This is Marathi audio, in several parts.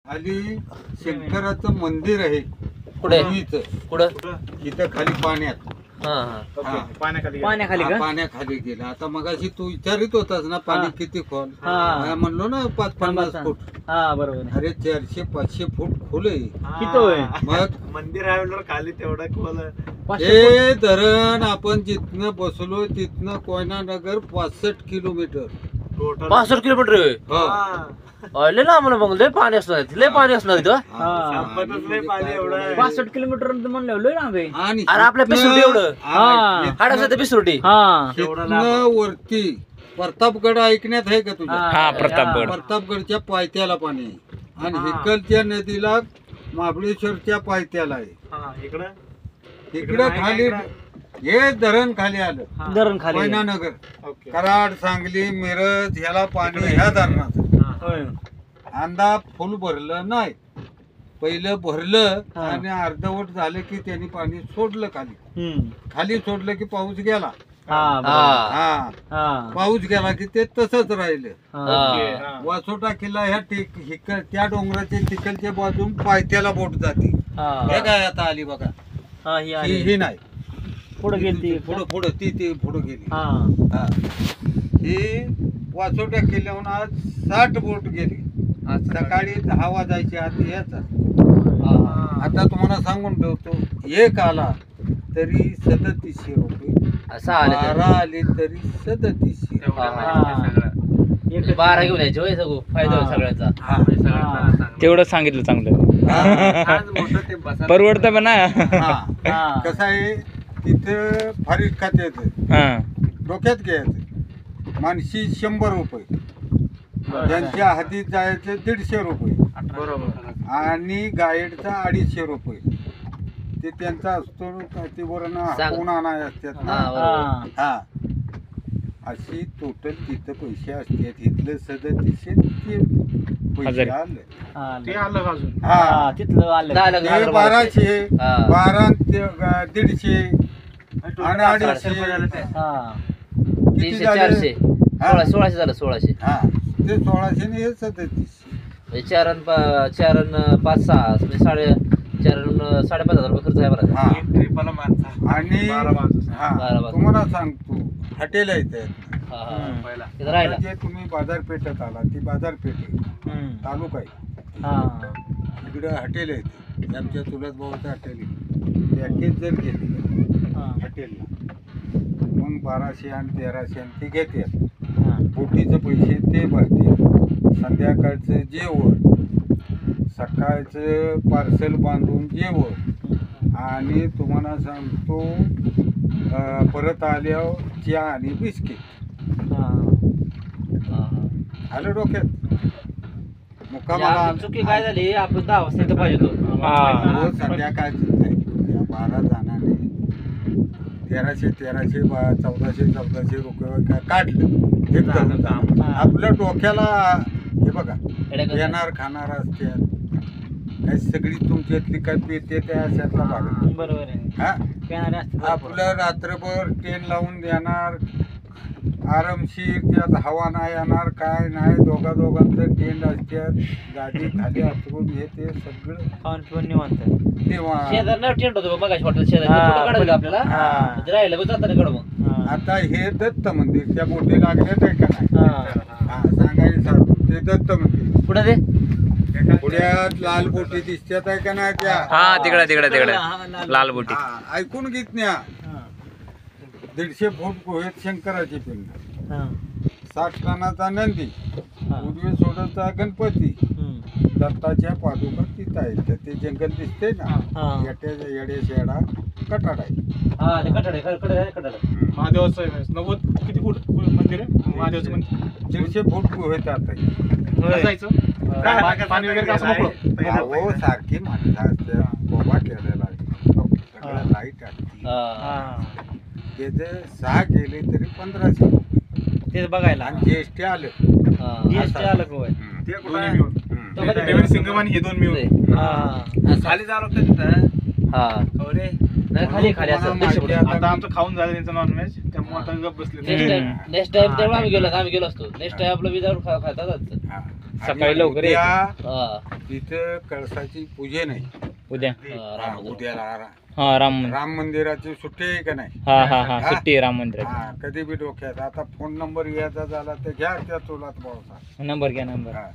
खाली शंकराचं मंदिर आहे. कुठे कुठं इथं खाली पाण्यात. पाण्याखाली पाण्याखाली गेला. आता मगाशी तू विचारित होतास ना पाणी किती खोल. म्हणलो ना 550 फूट. बरोबर. अरे 400-500 फूट खोल आहे. मग मंदिर आहे खाली तेवढं खोल. हे धरण आपण जिथनं बसलो तिथनं कोयना नगर 65 किलोमीटर. 65 किलोमीटर लय ना आम्हाला मग लय पाणी असणार इथं. 65 किलोमीटर म्हणलं लय लांब आहे. आणि अरे आपल्या पिसुर्टी एवढं हाडाचं पिसुर्टी वरती प्रतापगड ऐकण्यात आहे का तुझ्या? प्रतापगड. प्रतापगडच्या पायथ्याला पाणी आहे आणि हिकलच्या नदीला महाबळेश्वरच्या पायथ्याला आहे. इकडं खाली हे धरण खाली आलं. धरण खाली कोयना नगर, कराड, सांगली, मिरज ह्याला पाणी ह्या धरणाचं. अंदा फुल भरलं नाही. पहिलं भरलं आणि अर्धवट झालं की त्यांनी पाणी सोडलं खाली सोडलं की पाऊस गेला. पाऊस गेला की ते तसंच राहिलं. वासोटा किल्ला ह्या त्या डोंगराच्या तिकडच्या बाजून पायथ्याला बोट जाते. हे काय आता आली बघा. ही नाही पुढे गेली पुढं ती पुढे गेली. ही वासोट्या किल्ल्याहून आज 60 बोट गेली. सकाळी 10 वाजायच्या आधी याचा. आता तुम्हाला सांगून ठेवतो, एक आला तरी 3700 रुपये, 12 आले तरी 3700. 12 घेऊन यायचे होय सगळं फायदा सगळ्याचा. तेवढं सांगितलं चांगलं. परवडतं पण ना. कसं आहे तिथं फारीक खाते येतं, डोक्यात घ्यायचं. मानशी 100 रुपये, त्यांच्या हातीत जायचं 150 रुपये आणि गाईडचा 250 रुपये. ते त्यांचा असतो ते वरण कोण आणाय असतात ना. अशी टोटल तिथं पैसे असतात. इथलं 3700 पैसे आलं. ते आलं अजून. तिथलं आलं 1200, 12 150 आणि 250. किती 400 1600 झालं. 1600 ते 1600 आणि हे 3700. 4 आणि 5 6 म्हणजे 4,500 रुपये खर्च आहे बरं. आणि तुम्हाला सांगतो हॉटेल आहे राहिला जे तुम्ही बाजारपेठेत आला ती बाजारपेठ आहे, तालुका आहे. तिकडे हॉटेल आहे. आमच्या चुलत भावाचं हॉटेल आहे. पॅकेज जर घेतलं हॉटेलला मग 1200 आणि 1300 आणि ते घेते. बोटीचे पैसे ते भरते. संध्याकाळचं जेवण, सकाळचं पार्सल बांधून जेवण आणि तुम्हाला सांगतो परत आल्यावर चहा आणि बिस्किट. आलं डोक्यात. मुक्कामाला चुकी काय झाली, आपण 10 वाजता इथं पाहिजे होतो. संध्याकाळचं 12 जणांनी 1300 1400 रुपये काढलं. आपल्या डोक्याला हे बघा येणार खाणार असतात. काही सगळी तुमच्यातली काय पेते त्या अशातला भाग. बरोबर आहे. आपलं रात्रभर ट्रेन लावून देणार आरामशीर. त्यात हवा नाही येणार काय नाही. दोघांचं टेंट असतात. गाडी खाली अंतरून हे ते सगळं खाऊन पिऊन निवांत. शेजारला टेंट होतो बघा हॉटेल शेजारी आपल्याला राहिलं बघ जाताना कड. मग आता हे दत्त मंदिर त्या बोटी लागल्यात आहे का नाही सांगायचं. ते दत्त मंदिर कुठं ते पुण्यात लाल बोटी दिसतात आहे का नाही त्या. तिकडे लाल बोटी. ऐकून घेत न्या. 150 फूट गुहेत शंकराची पिंड, 60 टनाचा नंदी, उजवे सोडचा गणपती, दत्ताच्या पादुका तिथं आहेत. ते जंगल दिसते ना, येड्या शेडा कटाड आहे. महादेवाचं 90 किती फूट मंदिर आहे महादेवाचं मंदिर. 150 फूट गुहेत आता पाणी वगैरे कसं मोकळं. सारखी माणसं असते. कोबा केलेला आहे, लाईट असते. त्याचे 6 गेले तरी 1500 ते बघायला. आणि जीएसटी आलं. जीएसटी आलं होय. ते सिंगमानी हे 2 मिळून खाली जावं लागतं तिथं. खाली आता आमचं खाऊन झालं त्यांचं नॉनव्हेज, त्यामुळे आता गप बसले. नेक्स्ट टाइम तेव्हा आम्ही गेलो असतो. नेक्स्ट टाइम आपलं विदाऊट खातात. सकाळी लवकर उद्या हा तिथं कळसाची पूजन आहे. उद्या हा, उद्याला हा राम राम मंदिराची सुट्टी आहे का नाही? हा हा हा सुट्टी आहे राम मंदिराची. हा, कधी बी डोक्यात आता फोन नंबर यायचा झाला तर घ्या त्या चुलात भाऊचा. नंबर घ्या नंबर. हा.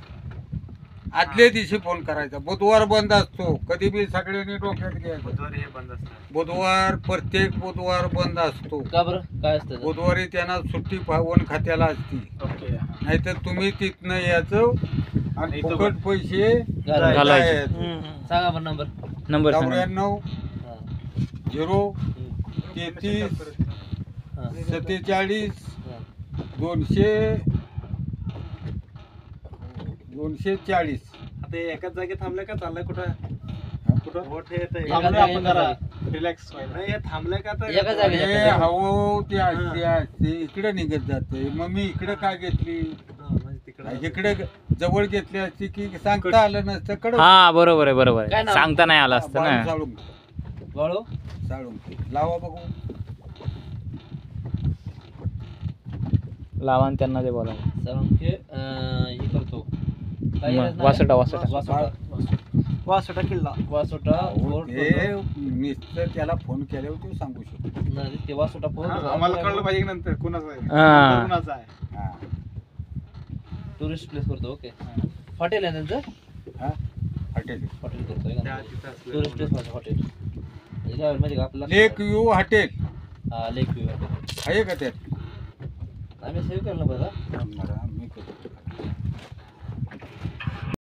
आदल्या दिवशी फोन करायचा. बुधवार बंद असतो, कधी बी सगळ्यांनी डोक्यात घ्यायचं. बुधवार प्रत्येक बुधवार बंद असतो. का बरं काय असतं त्याचं? बुधवारी त्यांना सुट्टी वन खात्याला असती. ओके नाहीतर तुम्ही तिथनं यायचं आणि इथं फुकट पैसे घालायचे. घालायचे. सांगा बरं नंबर. नंबर सांगा. 94 हा. 0 33 हा. 47 हा. 240. आता एकाच जागी थांबले का चाललंय कुठं कुठं एका थांबलोय आपण जागी जरा एका रिलॅक्स व्हायला हे थांबलंय का आता एका जागी हे एका जागी. हवं ते असते असते इकडे निघत जाते. मग मी इकडे काय घेतली? इकडे जवळ घेतली असती की सांगता आलं नसतं. कडक हा बरोबर आहे बरोबर काय आहे. नाव? सांगता नाही आलं असतं बाळू ना. साळून बाळू साळून लावा बघू. लावा आणि त्यांना ते बोला. सरांचे हे करतो काय मग आहे ना? वासोटा वासोटा. वासोटा किल्ला वासोटा फोर्ट ते नुसतं त्याला फोन केल्यावर ते सांगू शकतो. नाही, ते वासोटा फोर्ट आम्हाला कळलं पाहिजे की नंतर कुणाचं आहे हा. कुणाचं आहे हा टुरिस्ट प्लेस करतो. ओके हॉटेल आहे त्यांचं. हा हॉटेल हॉटेल करतोय का? तिथं असलं टुरिस्ट प्लेस माझं हॉटेल म्हणजे काय म्हणजे का आपल्याला लेक व्ह्यू हॉटेल हा लेक व्ह्यू हॉटेल आहे का त्यात? आम्ही सेव्ह केलं ना बघा. थांब जरा.